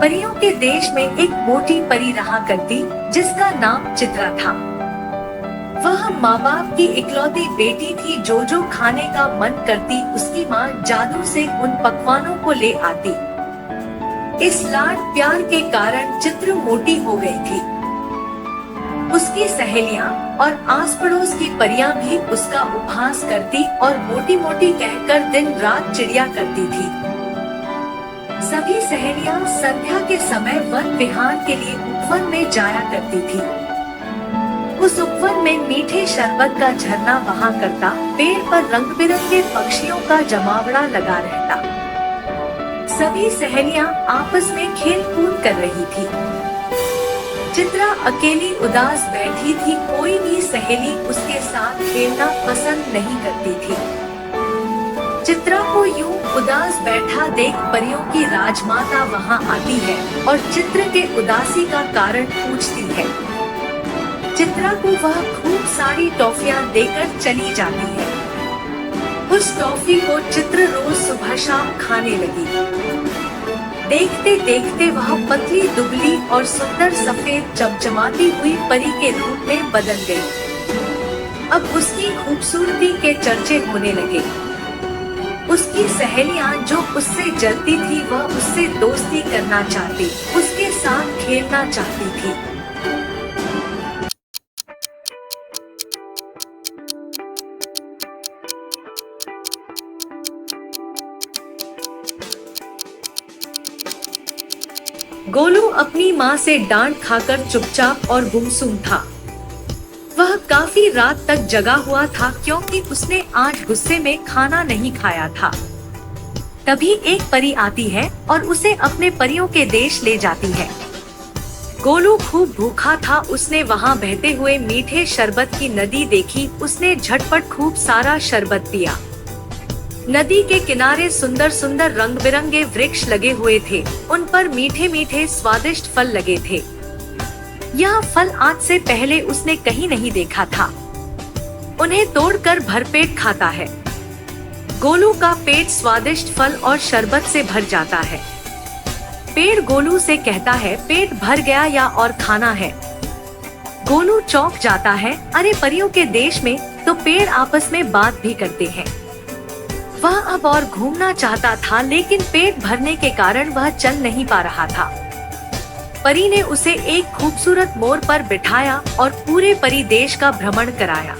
परियों के देश में एक मोटी परी रहा करती, जिसका नाम चित्रा था। वह माँ बाप की इकलौती बेटी थी। जो जो खाने का मन करती, उसकी माँ जादू से उन पकवानों को ले आती। इस लाड प्यार के कारण चित्र मोटी हो गई थी। उसकी सहेलियां और आस पड़ोस की परियां भी उसका उपहास करती और मोटी मोटी कहकर दिन रात चिड़िया करती थी। सभी सहेलियां संध्या के समय वन विहार के लिए उपवन में जाया करती थी। उस उपवन में मीठे शरबत का झरना बहा करता, पेड़ पर रंग बिरंगे पक्षियों का जमावड़ा लगा रहता। सभी सहेलियां आपस में खेल कूद कर रही थी। चित्रा अकेली उदास बैठी थी। कोई भी सहेली उसके साथ खेलना पसंद नहीं करती थी। चित्रा को यूं उदास बैठा देख परियों की राजमाता वहां आती है और चित्र के उदासी का कारण पूछती है। चित्रा को वह खूब सारी टॉफियां देकर चली जाती है। उस टॉफी को चित्र रोज सुबह शाम खाने लगी। देखते देखते वह पतली दुबली और सुंदर सफेद चमचमाती हुई परी के रूप में बदल गई। अब उसकी खूबसूरती के चर्चे होने लगे। उसकी सहेलियां जो उससे जलती थी, वह उससे दोस्ती करना चाहती, उसके साथ खेलना चाहती थी। गोलू अपनी माँ से डांट खाकर चुपचाप और गुमसुम था। वह काफी रात तक जगा हुआ था, क्योंकि उसने आज गुस्से में खाना नहीं खाया था। तभी एक परी आती है और उसे अपने परियों के देश ले जाती है। गोलू खूब भूखा था। उसने वहां बहते हुए मीठे शरबत की नदी देखी। उसने झटपट खूब सारा शरबत पिया। नदी के किनारे सुंदर सुंदर रंग बिरंगे वृक्ष लगे हुए थे। उन पर मीठे मीठे स्वादिष्ट फल लगे थे। यह फल आज से पहले उसने कहीं नहीं देखा था। उन्हें तोड़कर भरपेट खाता है। गोलू का पेट स्वादिष्ट फल और शरबत से भर जाता है। पेड़ गोलू से कहता है, पेट भर गया या और खाना है? गोलू चौंक जाता है। अरे, परियों के देश में तो पेड़ आपस में बात भी करते हैं। वह अब और घूमना चाहता था, लेकिन पेट भरने के कारण वह चल नहीं पा रहा था। परी ने उसे एक खूबसूरत मोर पर बिठाया और पूरे परी देश का भ्रमण कराया।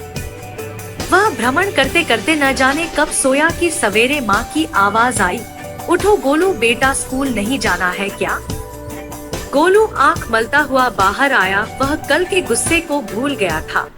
वह भ्रमण करते करते न जाने कब सोया कि सवेरे माँ की आवाज आई, उठो गोलू बेटा, स्कूल नहीं जाना है क्या? गोलू आंख मलता हुआ बाहर आया। वह कल के गुस्से को भूल गया था।